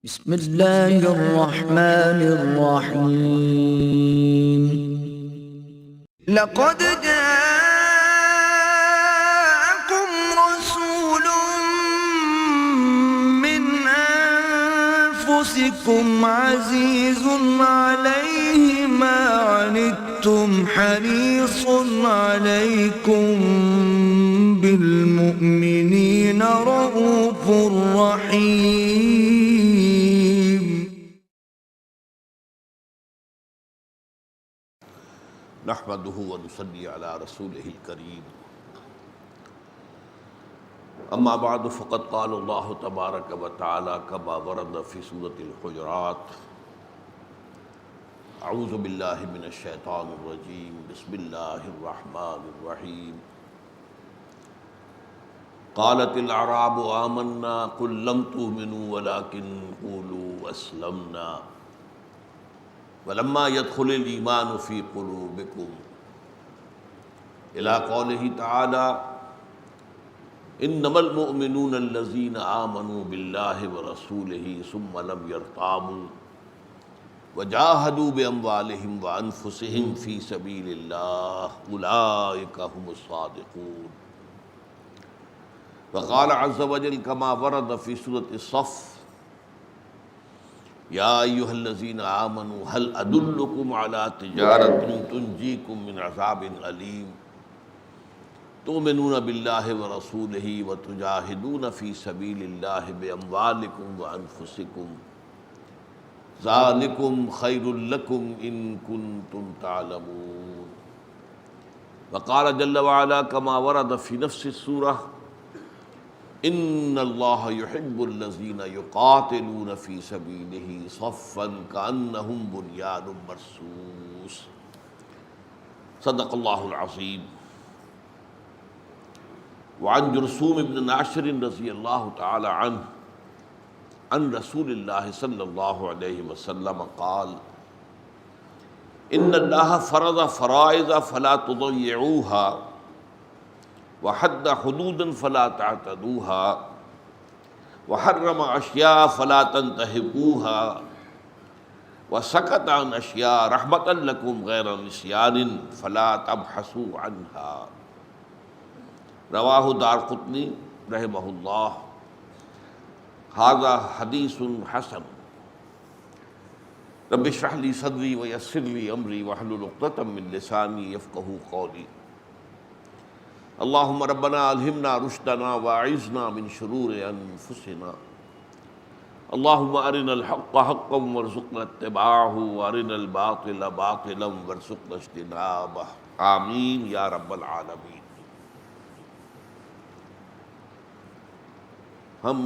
بسم اللہ الرحمن الرحیم لقد جاءكم رسول من انفسكم عزيز عليه ما عنتم حريص عليكم بالمؤمنين رؤوف رحيم. نحمده ونصلي على رسوله الكريم اما بعد فقد قال الله تبارك وتعالى كما ورد في سورة الحجرات اعوذ بالله من الشيطان الرجيم بسم الله الرحمن الرحيم قالت الاعراب آمنا قل لم تؤمنوا ولكن قولوا اسلمنا ولما يدخل الإيمان في قلوبكم إلى قوله تعالى إنما المؤمنون الذين آمنوا بالله ورسوله ثم لم يرتابوا وجاهدوا بأموالهم وأنفسهم في سبيل الله أولئك هم الصادقون. وقال عز وجل كما ورد في سورة الصف یا ایھا الذین آمنوا هل ادلکم علی تجارۃ تنجیکم من عذاب علیم تؤمنون باللہ ورسولہ وتجاہدون فی سبیل اللہ باموالکم وانفسکم ذالکم خیر لکم ان کنتم تعلمون. وقال جل وعلا كما ورد فی نفس السورہ ان اللہ یحب الذین یقاتلون فی سبیلہ صفا کانہم بنیان مرصوص. صدق اللہ العظیم. وعن جرثوم بن ناشر رضی اللہ تعالی عنہ عن رسول اللہ صلی اللہ علیہ وسلم قال ان اللہ فرض فرائض فلا تضيعوها وحد حدودا فلا تعتدوها وحرم اشیاء فلا تنتهكوها وسکت عن اشیاء رحمتا لکم غیر نسیان فلا تبحثوا عنها. رواہ دارقطنی رحمہ اللہ. ھذا حدیث حسن. رب اشرح لی صدری ویسر لی امری واحلل عقدۃ من لسانی یفقہوا قولی. اللہم ربنا الہمنا رشدنا واعذنا من شرور انفسنا. اللہم ارنا الحق حقا وارزقنا اتباعہ وارنا الباطل باطلا وارزقنا اجتنابہ. آمین یا رب العالمین. ہم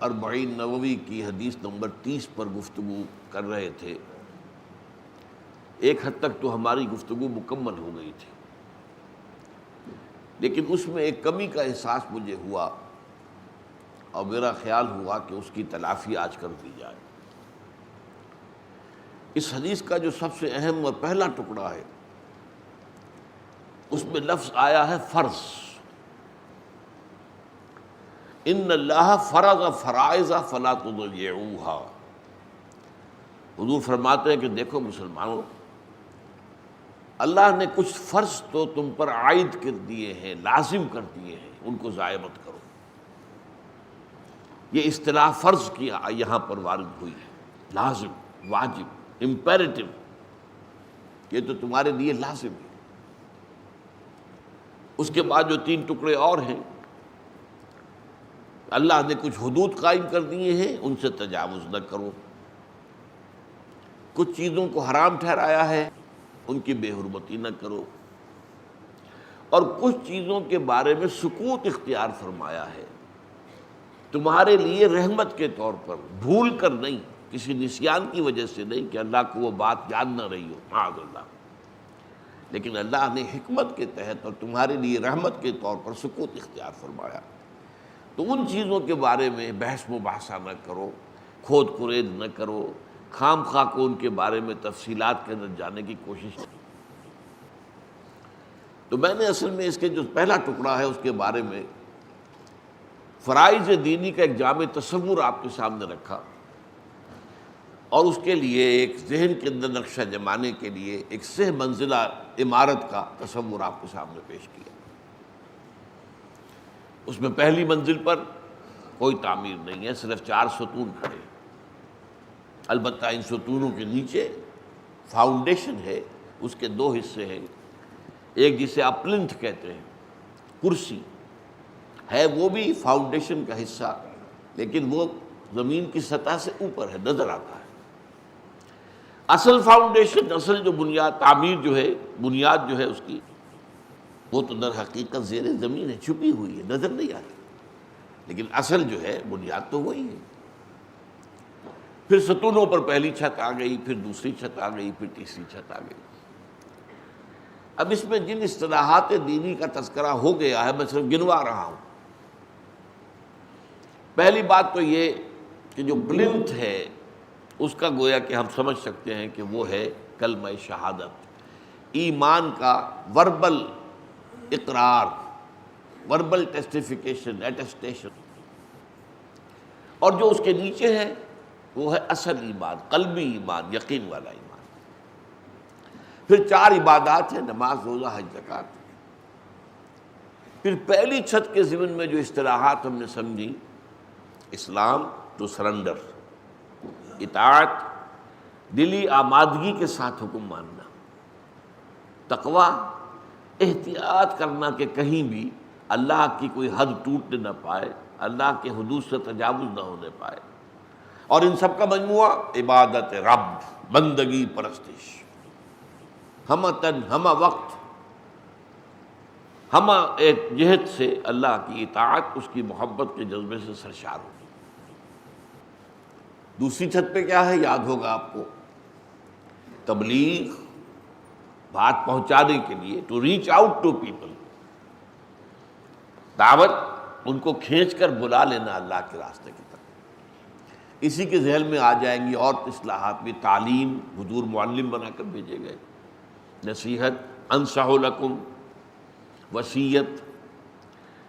اربعین نووی کی حدیث نمبر 30 پر گفتگو کر رہے تھے. ایک حد تک تو ہماری گفتگو مکمل ہو گئی تھی، لیکن اس میں ایک کمی کا احساس مجھے ہوا اور میرا خیال ہوا کہ اس کی تلافی آج کر دی جائے. اس حدیث کا جو سب سے اہم اور پہلا ٹکڑا ہے اس میں لفظ آیا ہے فرض. ان اللہ فرض فرائض فلا تضيعوها. حضور فرماتے ہیں کہ دیکھو مسلمانوں، اللہ نے کچھ فرض تو تم پر عائد کر دیے ہیں، لازم کر دیے ہیں، ان کو ضائع مت کرو. یہ اصطلاح فرض کی یہاں پر وارد ہوئی ہے. لازم، واجب، امپیریٹو، یہ تو تمہارے لیے لازم ہے. اس کے بعد جو 3 ٹکڑے اور ہیں، اللہ نے کچھ حدود قائم کر دیے ہیں، ان سے تجاوز نہ کرو. کچھ چیزوں کو حرام ٹھہرایا ہے، ان کی بے حرمتی نہ کرو. اور کچھ چیزوں کے بارے میں سکوت اختیار فرمایا ہے، تمہارے لیے رحمت کے طور پر، بھول کر نہیں، کسی نسیان کی وجہ سے نہیں کہ اللہ کو وہ بات یاد نہ رہی ہو، معاذ اللہ، لیکن اللہ نے حکمت کے تحت اور تمہارے لیے رحمت کے طور پر سکوت اختیار فرمایا. تو ان چیزوں کے بارے میں بحث مباحثہ نہ کرو، کھود کرید نہ کرو، خام خواہ کو ان کے بارے میں تفصیلات کے اندر جانے کی کوشش کی. تو میں نے اصل میں اس کے جو پہلا ٹکڑا ہے اس کے بارے میں فرائض دینی کا ایک جامع تصور آپ کے سامنے رکھا اور اس کے لیے ایک ذہن کے اندر نقشہ جمانے کے لیے ایک سہ منزلہ عمارت کا تصور آپ کے سامنے پیش کیا۔ اس میں پہلی منزل پر کوئی تعمیر نہیں ہے، صرف 4 ستون کھڑے، البتہ ان ستونوں کے نیچے فاؤنڈیشن ہے، اس کے 2 حصے ہیں، ایک جسے آپ پلنتھ کہتے ہیں، کرسی ہے، وہ بھی فاؤنڈیشن کا حصہ، لیکن وہ زمین کی سطح سے اوپر ہے، نظر آتا ہے۔ اصل فاؤنڈیشن، اصل جو بنیاد، تعمیر جو ہے، بنیاد جو ہے اس کی، وہ تو در حقیقت زیر زمین ہے، چھپی ہوئی ہے، نظر نہیں آتی، لیکن اصل جو ہے بنیاد تو وہی ہے۔ پھر ستونوں پر پہلی چھت آ گئی، پھر دوسری چھت آ گئی، پھر تیسری چھت آ گئی۔ اب اس میں جن اصطلاحات دینی کا تذکرہ ہو گیا ہے میں صرف گنوا رہا ہوں۔ پہلی بات تو یہ کہ جو پلنتھ ہے اس کا گویا کہ ہم سمجھ سکتے ہیں کہ وہ ہے کلمہ شہادت، ایمان کا وربل اقرار، وربل ٹیسٹیفیکیشن، ایٹسٹیشن، اور جو اس کے نیچے ہے وہ ہے اصل ایمان، قلبی ایمان، یقین والا ایمان۔ پھر 4 عبادات ہیں، نماز، روزہ، حج، زکوٰۃ۔ پھر پہلی چھت کے ضمن میں جو اصطلاحات ہم نے سمجھی، اسلام ٹو سرنڈر، اطاعت، دلی آمادگی کے ساتھ حکم ماننا، تقویٰ، احتیاط کرنا کہ کہیں بھی اللہ کی کوئی حد ٹوٹنے نہ پائے، اللہ کے حدود سے تجاوز نہ ہونے پائے، اور ان سب کا مجموعہ عبادت رب، بندگی پرستش، ہمہ تن، ہمہ وقت، ہمہ ایک جہت سے اللہ کی اطاعت، اس کی محبت کے جذبے سے سرشار ہو۔ دوسری چھت پہ کیا ہے، یاد ہوگا آپ کو، تبلیغ، بات پہنچانے کے لیے، to reach out to people, دعوت، ان کو کھینچ کر بلا لینا اللہ کے راستے کی طرف۔ اسی کے ذہن میں آ جائیں گی اور اصلاحات بھی، تعلیم، حضور معلم بنا کر بھیجے گئے، نصیحت، انصح لکم، وصیت،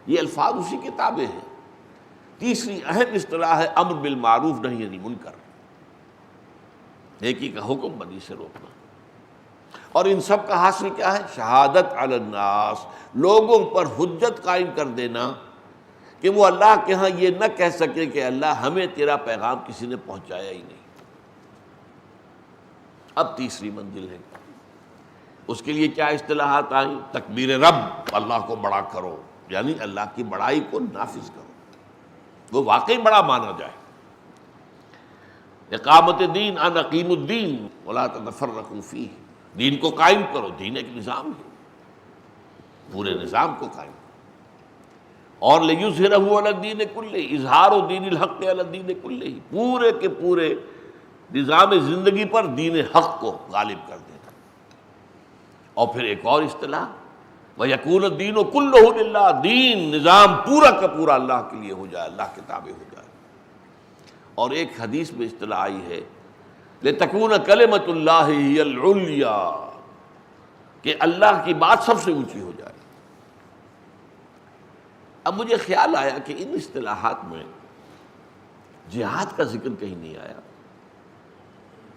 یہ الفاظ اسی کے تابع ہیں۔ تیسری اہم اصطلاح ہے امر بالمعروف نہی عن المنکر، نیکی کا حکم، بدی سے روکنا، اور ان سب کا حاصل کیا ہے، شہادت علی الناس، لوگوں پر حجت قائم کر دینا کہ وہ اللہ کے ہاں یہ نہ کہہ سکے کہ اللہ ہمیں تیرا پیغام کسی نے پہنچایا ہی نہیں۔ اب تیسری منزل ہے، اس کے لیے کیا اصطلاحات آئیں، تکبیر رب، اللہ کو بڑا کرو، یعنی اللہ کی بڑائی کو نافذ کرو، وہ واقعی بڑا مانا جائے۔ اقامت دین، ان اقیم الدین ولا تتفرقوا فیہ، دین کو قائم کرو، دین ایک نظام ہے، پورے نظام کو قائم کرو، اور لیظہرہ علی الدین کلہ، اظہار و دین الحق علی الدین کلہ، پورے کے پورے نظام زندگی پر دین حق کو غالب کر دینا۔ اور پھر ایک اور اصطلاح، وَيَكُونَ الدِّينُ كُلُّهُ لِلَّهِ، دین، نظام پورا کا پورا اللہ کے لیے ہو جائے، اللہ کے تابع ہو جائے۔ اور ایک حدیث میں اصطلاح آئی ہے، لِتَكُونَ كَلِمَةُ اللَّهِ هِيَ الْعُلْيَا، کہ اللہ کی بات سب سے اونچی ہو جائے۔ اب مجھے خیال آیا کہ ان اصطلاحات میں جہاد کا ذکر کہیں نہیں آیا،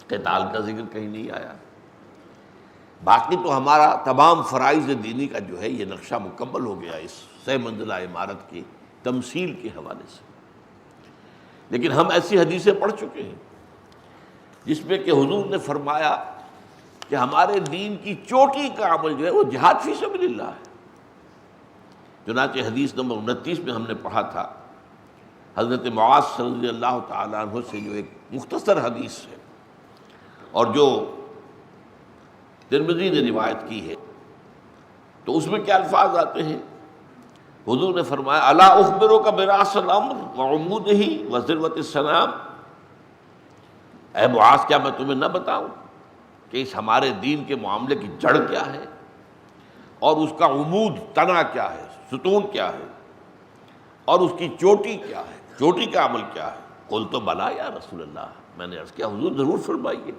قتال کا ذکر کہیں نہیں آیا، باقی تو ہمارا تمام فرائض دینی کا جو ہے یہ نقشہ مکمل ہو گیا اس 6 منزلہ عمارت کی تمثیل کے حوالے سے۔ لیکن ہم ایسی حدیثیں پڑھ چکے ہیں جس میں کہ حضور نے فرمایا کہ ہمارے دین کی چوٹی کا عمل جو ہے وہ جہاد فی سبیل اللہ ہے۔ چنانچہ حدیث نمبر 29 میں ہم نے پڑھا تھا، حضرت معاذ رضی اللہ تعالیٰ عنہ سے، جو ایک مختصر حدیث ہے اور جو ترمذی نے روایت کی ہے، تو اس میں کیا الفاظ آتے ہیں، حضور نے فرمایا، الا اخبرک براس الامر وعمودہ وذروۃ السنام، اے معاذ کیا میں تمہیں نہ بتاؤں کہ اس ہمارے دین کے معاملے کی جڑ کیا ہے اور اس کا عمود، تنا کیا ہے، ستون کیا ہے، اور اس کی چوٹی کیا ہے، چوٹی کا عمل کیا ہے۔ قلت بلا یا رسول اللہ، میں نے عرض کیا حضور ضرور فرمائیے۔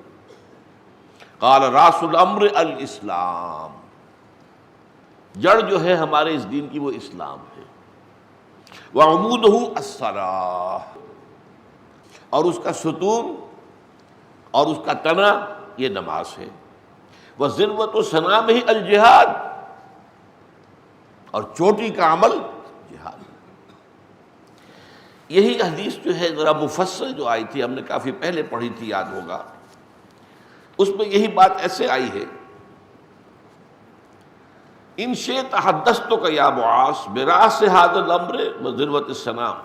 قال راس الامر الاسلام، جڑ جو ہے ہمارے اس دین کی وہ اسلام ہے، وعمودہ الصلاۃ، اور اس کا ستون اور اس کا تنا یہ نماز ہے۔ وَذِرْوَةُ صَنَامِهِ الْجِهَاد، اور چوٹی کا عمل جہاد۔ یہی حدیث جو ہے ذرا مفصل جو آئی تھی، ہم نے کافی پہلے پڑھی تھی، یاد ہوگا، اس میں یہی بات ایسے آئی ہے، ان شئت حدثتک یا معاذ برأس هذا الامر وذروة الصنام،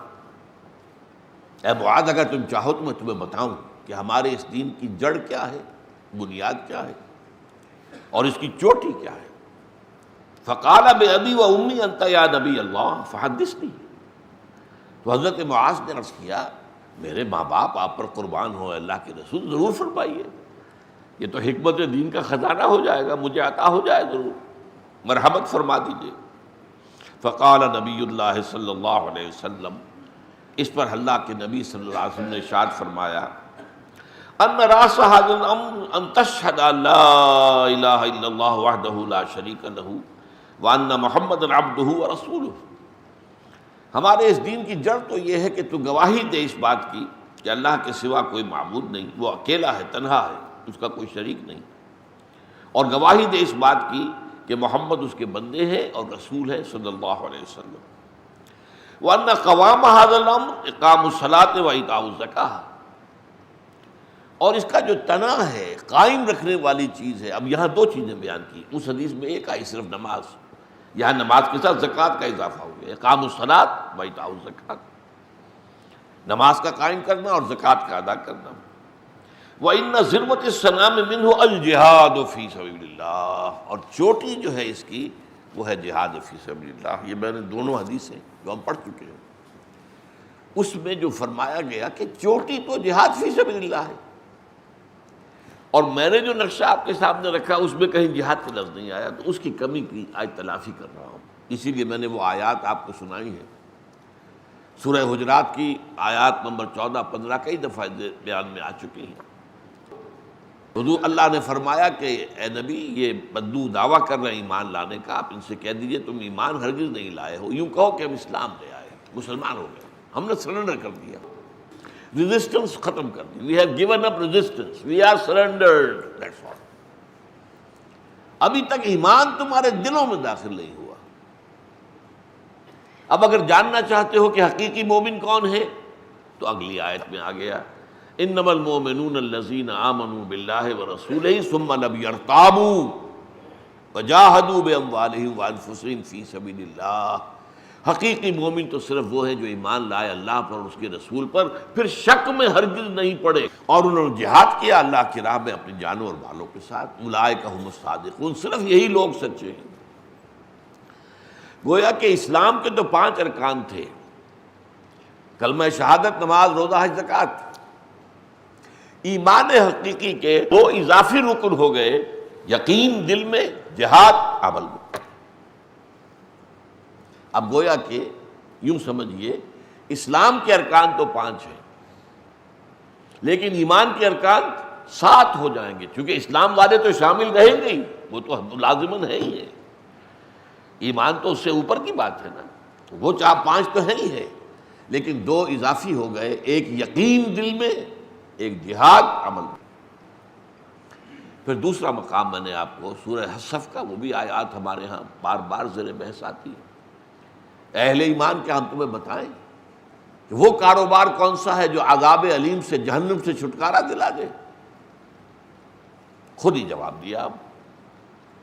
اے معاذ اگر تم چاہو تو میں تمہیں بتاؤں کہ ہمارے اس دین کی جڑ کیا ہے، بنیاد کیا ہے، اور اس کی چوٹی کیا ہے۔ فقال بأبی و امی انت یا نبی اللہ فحدثنی، تو حضرت معاذ نے عرض کیا میرے ماں باپ آپ پر قربان ہو اللہ کے رسول، ضرور فرمائیے، یہ تو حکمت دین کا خزانہ ہو جائے گا، مجھے عطا ہو جائے، ضرور مرحمت فرما دیجیے۔ فقال نبی اللہ صلی اللہ علیہ وسلم، اس پر اللہ کے نبی صلی اللہ علیہ وسلم نے ارشاد فرمایا، ان راس هذا الامر ان تشهد ان لا الہ الا اللہ وحدہ لا شریک لہ وان محمد عبدہ ورسولہ، ہمارے اس دین کی جڑ تو یہ ہے کہ تو گواہی دے اس بات کی کہ اللہ کے سوا کوئی معبود نہیں، وہ اکیلا ہے، تنہا ہے، اس کا کوئی شریک نہیں، اور گواہی دے اس بات کی کہ محمد اس کے بندے ہیں اور رسول ہے صلی اللہ علیہ وسلم۔ وَأَنَّ قَوَامَ هَذَا الْأَمْرِ إِقَامُ الصَّلَاةِ وَإِيتَاءُ الزَّكَاةِ، اور اس کا جو تنا ہے، قائم رکھنے والی چیز ہے۔ اب یہاں دو چیزیں بیان کی، اس حدیث میں ایک آئی صرف نماز، یہاں نماز کے ساتھ زکوٰۃ کا اضافہ ہو گیا، اقام الصلاۃ و ایتاء الزکوٰۃ، نماز کا قائم کرنا اور زکوٰۃ کا ادا کرنا۔ وَإِنَّ ذِرْوَةَ الصَّنَامِ مِنْهُ الْجِهَادُ فِي سَبِيلِ اللَّهِ، اور چوٹی جو ہے اس کی وہ ہے جہاد فی سبیل اللہ۔ یہ میں نے دونوں حدیثیں جو ہم پڑھ چکے ہیں، اس میں جو فرمایا گیا کہ چوٹی تو جہاد فی سبیل اللہ ہے، اور میں نے جو نقشہ آپ کے سامنے رکھا اس میں کہیں جہاد کا لفظ نہیں آیا، تو اس کی کمی کی آج تلافی کر رہا ہوں، اسی لیے میں نے وہ آیات آپ کو سنائی ہیں۔ سورہ حجرات کی آیات نمبر 14 15 کئی دفعہ بیان میں آ چکی ہیں۔ حضور اللہ نے فرمایا کہ اے نبی، یہ بدو دعویٰ کر رہے ہیں ایمان لانے کا، آپ ان سے کہہ دیجئے تم ایمان ہرگز نہیں لائے ہو، یوں کہو کہ ہم اسلام لے آئے، مسلمان ہو گئے، ہم نے سرنڈر کر دیا، ریزسٹنس ختم کر دی، we have given up resistance, we are surrendered, that's all. ابھی تک ایمان تمہارے دلوں میں داخل نہیں ہوا۔ اب اگر جاننا چاہتے ہو کہ حقیقی مومن کون ہے تو اگلی آیت میں آ گیا، انما المؤمنون الذین آمنوا باللہ ورسولہ ثم لم یرتابوا وجاہدوا باموالہم وانفسہم فی سبیل اللہ، حقیقی مومن تو صرف وہ ہے جو ایمان لائے اللہ پر اور اس کے رسول پر، پھر شک میں ہرگز نہیں پڑے، اور انہوں نے جہاد کیا اللہ کی راہ میں اپنی جانوں اور مالوں کے ساتھ، اولئک ھم الصادقون، صرف یہی لوگ سچے ہیں۔ گویا کہ اسلام کے تو 5 ارکان تھے، کلمہ شہادت، نماز، روزہ، حج، زکوٰۃ۔ ایمان حقیقی کے 2 اضافی رکن ہو گئے، یقین دل میں، جہاد عمل میں۔ اب گویا کہ یوں سمجھیے اسلام کے ارکان تو 5 ہیں، لیکن ایمان کے ارکان 7 ہو جائیں گے، چونکہ اسلام والے تو شامل رہیں گے ہی، وہ تو لازماً ہے ہی ہے، ایمان تو اس سے اوپر کی بات ہے نا، وہ 5 تو ہے ہی ہے، لیکن 2 اضافی ہو گئے، ایک یقین دل میں، ایک جہاد عمل میں۔ پھر دوسرا مقام میں نے آپ کو سورہ حصف کا، وہ بھی آیات ہمارے ہاں بار بار زیر بحث آتی ہے، اہل ایمان کیا ہم تمہیں بتائیں کہ وہ کاروبار کون سا ہے جو عذاب علیم سے، جہنم سے چھٹکارا دلا دے؟ خود ہی جواب دیا، اب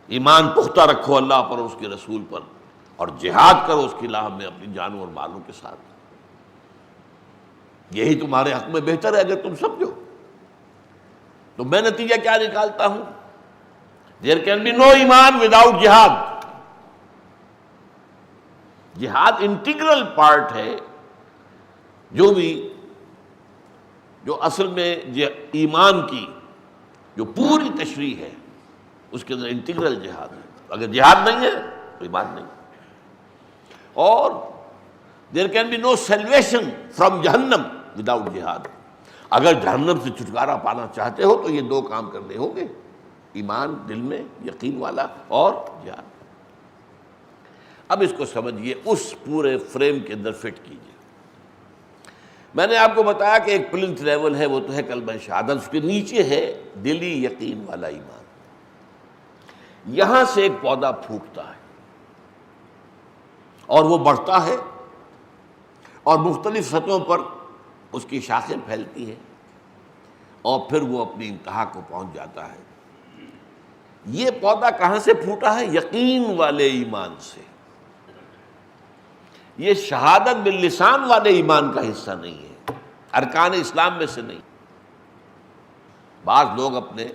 ایمان پختہ رکھو اللہ پر اور اس کے رسول پر، اور جہاد کرو اس کی راہ میں اپنی جانوں اور مالوں کے ساتھ، یہی تمہارے حق میں بہتر ہے اگر تم سمجھو۔ تو میں نتیجہ کیا نکالتا ہوں؟ دیر کین بی نو ایمان وداؤٹ جہاد۔ جہاد انٹیگرل پارٹ ہے، جو اصل میں ایمان کی جو پوری تشریح ہے اس کے اندر انٹیگرل جہاد ہے۔ اگر جہاد نہیں ہے تو ایمان نہیں۔ اور there can be no salvation from جہنم وداؤٹ جہاد۔ اگر جہنم سے چھٹکارا پانا چاہتے ہو تو یہ 2 کام کرنے ہوں گے، ایمان دل میں یقین والا اور جہاد۔ اب اس کو سمجھیے، اس پورے فریم کے اندر فٹ کیجیے۔ میں نے آپ کو بتایا کہ ایک پلنتھ لیول ہے، وہ تو ہے کلمہ شہادت، اس کے نیچے ہے دلی یقین والا ایمان۔ یہاں سے ایک پودا پھوٹتا ہے اور وہ بڑھتا ہے اور مختلف سطحوں پر اس کی شاخیں پھیلتی ہیں اور پھر وہ اپنی انتہا کو پہنچ جاتا ہے۔ یہ پودا کہاں سے پھوٹا ہے؟ یقین والے ایمان سے۔ یہ شہادت باللسان والے ایمان کا حصہ نہیں ہے، ارکان اسلام میں سے نہیں۔ بعض لوگ اپنے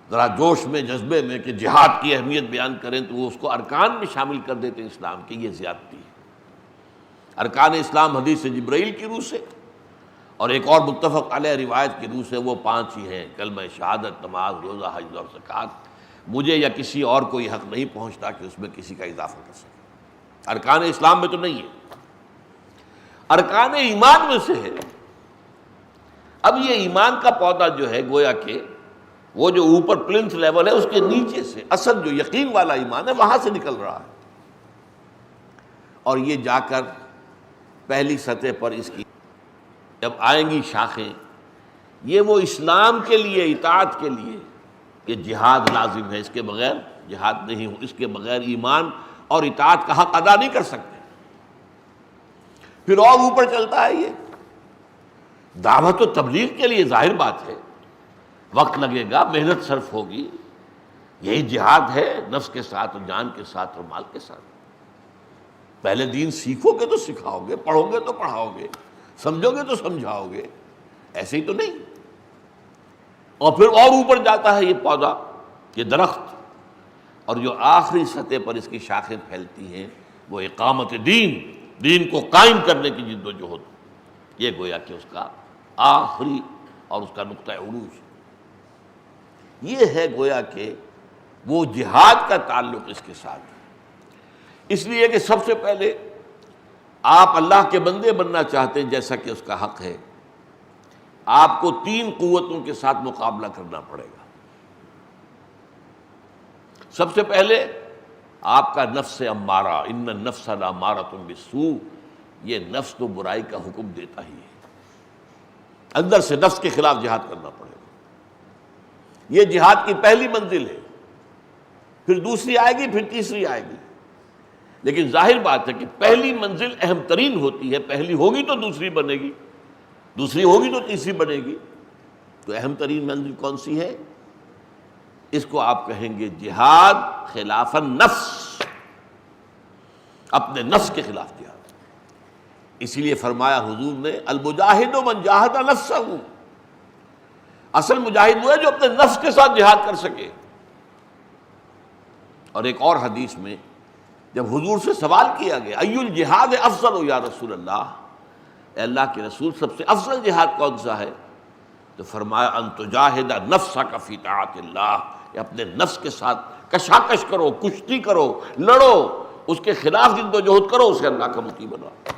ذرا جوش میں جذبے میں کہ جہاد کی اہمیت بیان کریں تو وہ اس کو ارکان میں شامل کر دیتے ہیں اسلام کی، یہ زیادتی ہے۔ ارکان اسلام حدیث جبرائیل کی روح سے اور ایک اور متفق علیہ روایت کی روح سے وہ 5 ہی ہیں، کلمہ شہادت، نماز، روزہ، حج اور زکوٰۃ۔ مجھے یا کسی اور کو یہ حق نہیں پہنچتا کہ اس میں کسی کا اضافہ کر سکے۔ ارکان اسلام میں تو نہیں ہے، ارکان ایمان میں سے ہے۔ اب یہ ایمان کا پودا جو ہے گویا کہ وہ جو اوپر پلنتھ لیول ہے اس کے نیچے سے اصل جو یقین والا ایمان ہے وہاں سے نکل رہا ہے، اور یہ جا کر پہلی سطح پر اس کی جب آئیں گی شاخیں، یہ وہ اسلام کے لیے، اطاعت کے لیے کہ جہاد لازم ہے، اس کے بغیر جہاد نہیں ہو، اس کے بغیر ایمان اور اطاعت کا حق ادا نہیں کر سکتے۔ پھر اور اوپر چلتا ہے یہ دعوت و تبلیغ کے لیے، ظاہر بات ہے وقت لگے گا، محنت صرف ہوگی، یہی جہاد ہے، نفس کے ساتھ اور جان کے ساتھ اور مال کے ساتھ۔ پہلے دین سیکھو گے تو سکھاؤ گے، پڑھو گے تو پڑھاؤ گے، سمجھو گے تو سمجھاؤ گے، ایسے ہی تو نہیں۔ اور پھر اور اوپر جاتا ہے یہ پودا، یہ درخت، اور جو آخری سطح پر اس کی شاخیں پھیلتی ہیں وہ اقامت دین، دین کو قائم کرنے کی جد و جہد، یہ گویا کہ اس کا آخری اور اس کا نقطہ عروج۔ یہ ہے گویا کہ وہ جہاد کا تعلق اس کے ساتھ، اس لیے کہ سب سے پہلے آپ اللہ کے بندے بننا چاہتے ہیں جیسا کہ اس کا حق ہے، آپ کو 3 قوتوں کے ساتھ مقابلہ کرنا پڑے گا۔ سب سے پہلے آپ کا نفس امارہ، ان النفس لامارۃ بالسوء، یہ نفس تو برائی کا حکم دیتا ہی ہے، اندر سے نفس کے خلاف جہاد کرنا پڑے گا۔ یہ جہاد کی پہلی منزل ہے، پھر دوسری آئے گی، پھر تیسری آئے گی، لیکن ظاہر بات ہے کہ پہلی منزل اہم ترین ہوتی ہے، پہلی ہوگی تو دوسری بنے گی، دوسری ہوگی تو تیسری بنے گی، تو اہم ترین منزل کون سی ہے؟ اس کو آپ کہیں گے جہاد خلاف النفس، اپنے نفس کے خلاف جہاد۔ اسی لیے فرمایا حضور نے المجاہد من جاہد نفسہ، اصل مجاہد وہ ہے جو اپنے نفس کے ساتھ جہاد کر سکے۔ اور ایک اور حدیث میں جب حضور سے سوال کیا گیا ای الجہاد افضل یا رسول اللہ، اے اللہ کے رسول سب سے افضل جہاد کون سا ہے؟ تو فرمایا ان تجاہد نفسک فی طاعت اللہ، کہ اپنے نفس کے ساتھ کشاکش کرو، کشتی کرو، لڑو، اس کے خلاف جد و جہد کرو، اسے اللہ کا مطیع بناؤ۔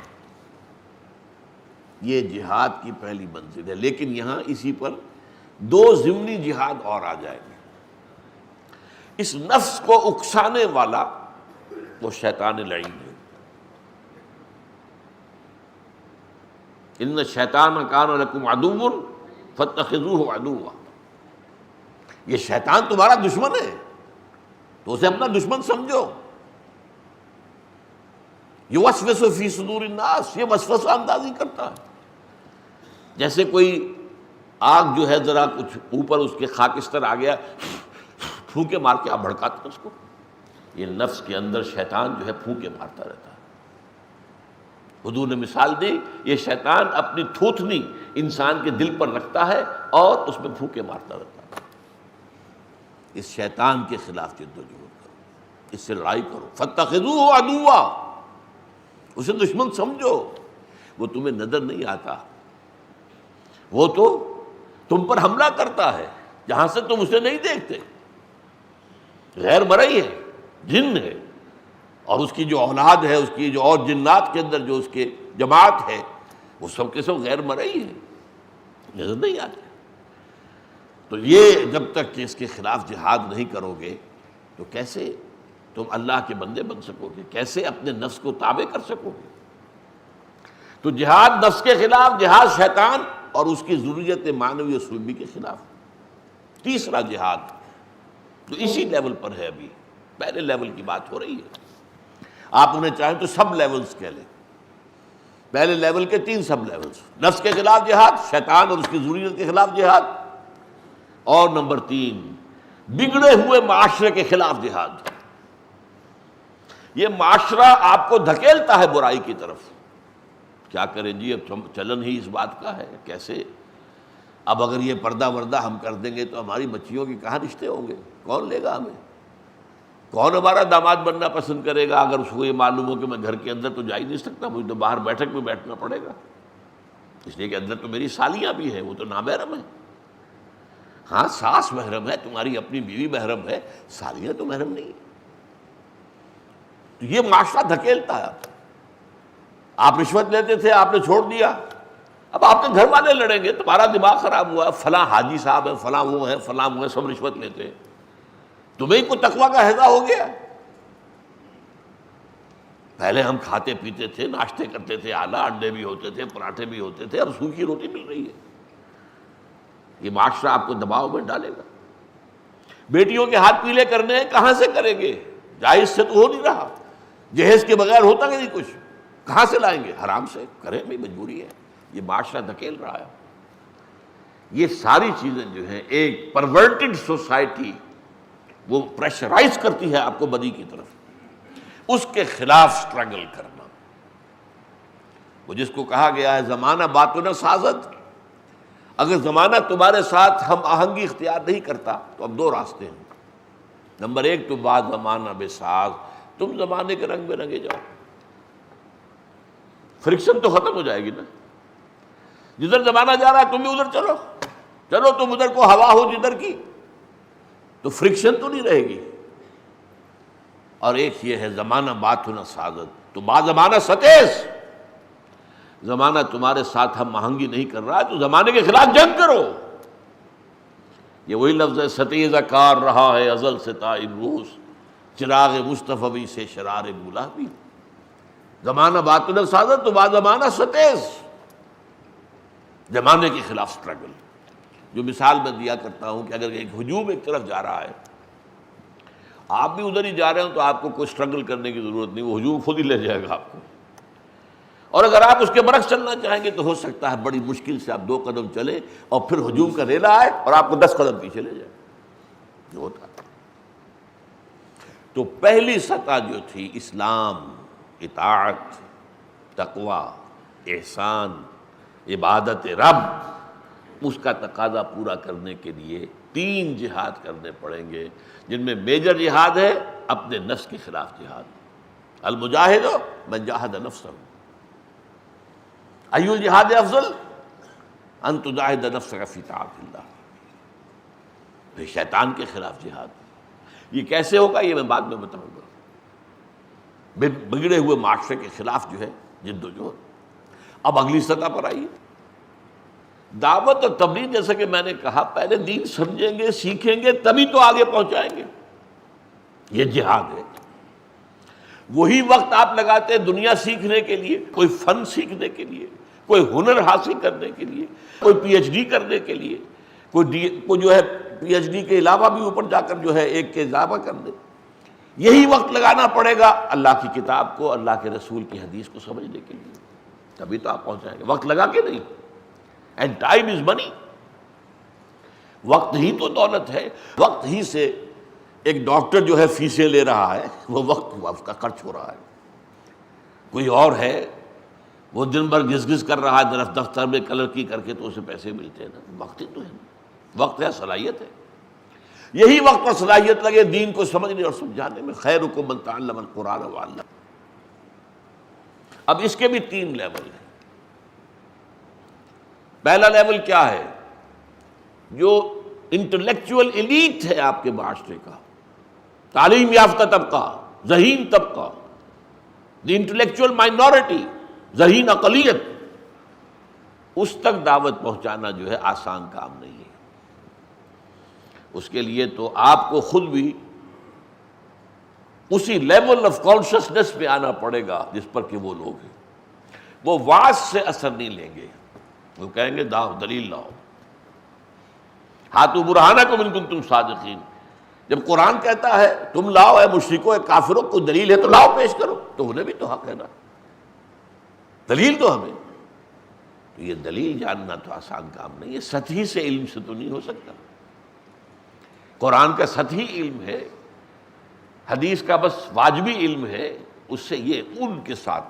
یہ جہاد کی پہلی منزل ہے، لیکن یہاں اسی پر 2 ضمنی جہاد اور آ جائیں گے۔ اس نفس کو اکسانے والا وہ شیطان لعین ہے، ان الشیطان کان لکم عدوا فاتخذوہ عدوا، یہ شیطان تمہارا دشمن ہے تو اسے اپنا دشمن سمجھو۔ یوسوس فی صدور الناس، یہ وسوسہ اندازی کرتا ہے، جیسے کوئی آگ جو ہے ذرا کچھ اوپر اس کے خاکستر آ گیا، پھونکے مار کے آپ بھڑکاتے ہیں اس کو، یہ نفس کے اندر شیطان جو ہے پھونکے مارتا رہتا ہے۔ حضور نے مثال دی، یہ شیطان اپنی تھوتنی انسان کے دل پر رکھتا ہے اور اس میں پھونکے مارتا رہتا ہے۔ اس شیطان کے خلاف جد و جہد کرو، اس سے لڑائی کرو، فاتخذوہ عدوا، اسے دشمن سمجھو۔ وہ تمہیں نظر نہیں آتا، وہ تو تم پر حملہ کرتا ہے جہاں سے تم اسے نہیں دیکھتے، غیر مرئی ہے، جن ہے، اور اس کی جو اولاد ہے، اس کی جو اور جنات کے اندر جو اس کے جماعت ہے، وہ سب کے سب غیر مرئی ہے، نظر نہیں آتے۔ تو یہ جب تک کہ اس کے خلاف جہاد نہیں کرو گے تو کیسے تم اللہ کے بندے بن سکو گے، کیسے اپنے نفس کو تابع کر سکو گے؟ تو جہاد نفس کے خلاف، جہاد شیطان اور اس کی ضروریت معنوی و سلبی کے خلاف. تیسرا جہاد تو اسی لیول پر ہے. ابھی پہلے لیول کی بات ہو رہی ہے. آپ انہیں چاہیں تو سب لیولز کہہ لیں. پہلے لیول کے 3 سب لیولز: نفس کے خلاف جہاد، شیطان اور اس کی ضروریت کے خلاف جہاد، اور نمبر 3 بگڑے ہوئے معاشرے کے خلاف جہاد. یہ معاشرہ آپ کو دھکیلتا ہے برائی کی طرف. کیا کریں جی، اب چلن ہی اس بات کا ہے. کیسے؟ اب اگر یہ پردہ وردہ ہم کر دیں گے تو ہماری بچیوں کے کہاں رشتے ہوں گے؟ کون لے گا ہمیں؟ کون ہمارا داماد بننا پسند کرے گا اگر اس کو یہ معلوم ہو کہ میں گھر کے اندر تو جا ہی نہیں سکتا، مجھے تو باہر بیٹھک میں بیٹھنا پڑے گا، اس لیے کہ اندر تو میری سالیاں بھی ہیں، وہ تو نامحرم ہیں. ہاں ساس محرم ہے، تمہاری اپنی بیوی محرم ہے، سالیاں تو محرم نہیں. تو یہ معاشرہ دھکیلتا ہے. آپ رشوت لیتے تھے، آپ نے چھوڑ دیا، اب آپ کے گھر والے لڑیں گے، تمہارا دماغ خراب ہوا، فلاں حاجی صاحب ہیں، فلاں وہ ہیں، فلاں وہ ہیں، سب رشوت لیتے ہیں، تمہیں کو تقویٰ کا ہیضہ ہو گیا. پہلے ہم کھاتے پیتے تھے، ناشتے کرتے تھے، اعلیٰ انڈے بھی ہوتے تھے، پراٹھے بھی ہوتے تھے، اب سوکھی روٹی مل رہی ہے. یہ معاشرہ آپ کو دباؤ میں ڈالے گا. بیٹیوں کے ہاتھ پیلے کرنے ہیں، کہاں سے کریں گے؟ جائز سے تو ہو نہیں رہا، جہیز کے بغیر ہوتا کہ نہیں کچھ، کہاں سے لائیں گے؟ حرام سے کریں بھی، مجبوری ہے. یہ معاشرہ دھکیل رہا ہے. یہ ساری چیزیں جو ہیں ایک پرورٹڈ سوسائٹی وہ پریشرائز کرتی ہے آپ کو بدی کی طرف. اس کے خلاف سٹرگل کرنا، وہ جس کو کہا گیا ہے زمانہ باطن سازد. اگر زمانہ تمہارے ساتھ ہم آہنگی اختیار نہیں کرتا تو اب 2 راستے ہیں. نمبر 1 تو بعد زمانہ بے ساز، تم زمانے کے رنگ میں رنگے جاؤ. فرکشن تو ختم ہو جائے گی نا. جدھر زمانہ جا رہا ہے تم بھی ادھر چلو، چلو تم ادھر کو ہوا ہو جدھر کی، تو فرکشن تو نہیں رہے گی. اور ایک یہ ہے زمانہ بات ہونا سازد، تو بعد زمانہ ستیز. زمانہ تمہارے ساتھ ہم آہنگی نہیں کر رہا تو زمانے کے خلاف جنگ کرو. یہ وہی لفظ ہے، ستیزہ کار رہا ہے ازل سے تائب روز، چراغ مصطفی سے شرار گلابی. زمانہ باطن سازد تو بعد زمانہ ستیز، زمانے کے خلاف سٹرگل. جو مثال میں دیا کرتا ہوں کہ اگر ایک ہجوم ایک طرف جا رہا ہے، آپ بھی ادھر ہی جا رہے ہوں تو آپ کو کوئی سٹرگل کرنے کی ضرورت نہیں، وہ ہجوم خود ہی لے جائے گا آپ کو. اور اگر آپ اس کے برعکس چلنا چاہیں گے تو ہو سکتا ہے بڑی مشکل سے آپ 2 قدم چلیں اور پھر ہجوم کا ریلا آئے اور آپ کو 10 قدم پیچھے لے جائے. جو ہوتا ہے. تو پہلی سطح جو تھی اسلام، اطاعت، تقویٰ، احسان، عبادت رب، اس کا تقاضا پورا کرنے کے لیے 3 جہاد کرنے پڑیں گے، جن میں میجر جہاد ہے اپنے نفس کے خلاف جہاد. المجاہد من جاہد نفسہ. ای الجہاد افضل؟ ان تجاہد نفسک فی طاعت اللہ. پھر شیطان کے خلاف جہاد. یہ کیسے ہوگا یہ میں بعد میں بتاؤں گا. بگڑے ہوئے معاشرے کے خلاف جو ہے جد و جہد. اب اگلی سطح پر آئیے، دعوت اور تبلیغ. جیسا کہ میں نے کہا پہلے دین سمجھیں گے، سیکھیں گے، تبھی تو آگے پہنچائیں گے. یہ جہاد ہے. وہی وقت آپ لگاتے ہیں دنیا سیکھنے کے لیے، کوئی فن سیکھنے کے لیے، کوئی ہنر حاصل کرنے کے لیے، کوئی پی ایچ ڈی کرنے کے لیے، کوئی جو ہے پی ایچ ڈی کے علاوہ بھی اوپر جا کر جو ہے ایک کے اضافہ کر دے. یہی وقت لگانا پڑے گا اللہ کی کتاب کو، اللہ کے رسول کی حدیث کو سمجھنے کے لیے، تبھی تو آپ پہنچائیں گے. وقت لگا کے نہیں. اینڈ ٹائم از منی. وقت ہی تو دولت ہے. وقت ہی سے ایک ڈاکٹر جو ہے فیسیں لے رہا ہے، وہ وقت اس کا خرچ ہو رہا ہے. کوئی اور ہے وہ دن بھر گھس گھس کر رہا ہے دفتر میں کلر کی کر کے، تو اسے پیسے ملتے ہیں نا. وقت ہی تو ہے. وقت ہے، صلاحیت ہے. یہی وقت اور صلاحیت لگے دین کو سمجھنے اور سمجھانے میں. خیرکم من تعلم القرآن وعلمہ. اب اس کے بھی 3 لیول ہیں. پہلا لیول کیا ہے؟ جو انٹلیکچوئل ایلیٹ ہے آپ کے معاشرے کا، تعلیم یافتہ طبقہ، ذہین طبقہ، دی انٹلیکچوئل مائنورٹی، ذہین اقلیت، اس تک دعوت پہنچانا جو ہے آسان کام نہیں ہے. اس کے لیے تو آپ کو خود بھی اسی لیول آف کانشسنس پہ آنا پڑے گا جس پر کہ وہ لوگ ہیں. وہ واعظ سے اثر نہیں لیں گے، وہ کہیں گے داؤ دلیل لاؤ، ہاتھو برہانکم ان کنتم صادقین۔ جب قرآن کہتا ہے تم لاؤ اے مشرکو اے کافروں، کوئی دلیل ہے تو لاؤ پیش کرو، تو انہیں بھی تو حق ہے نا، دلیل تو ہمیں۔ تو یہ دلیل جاننا تو آسان کام نہیں ہے، سطحی سے علم سے تو نہیں ہو سکتا۔ قرآن کا سطحی علم ہے، حدیث کا بس واجبی علم ہے، اس سے یہ ان کے ساتھ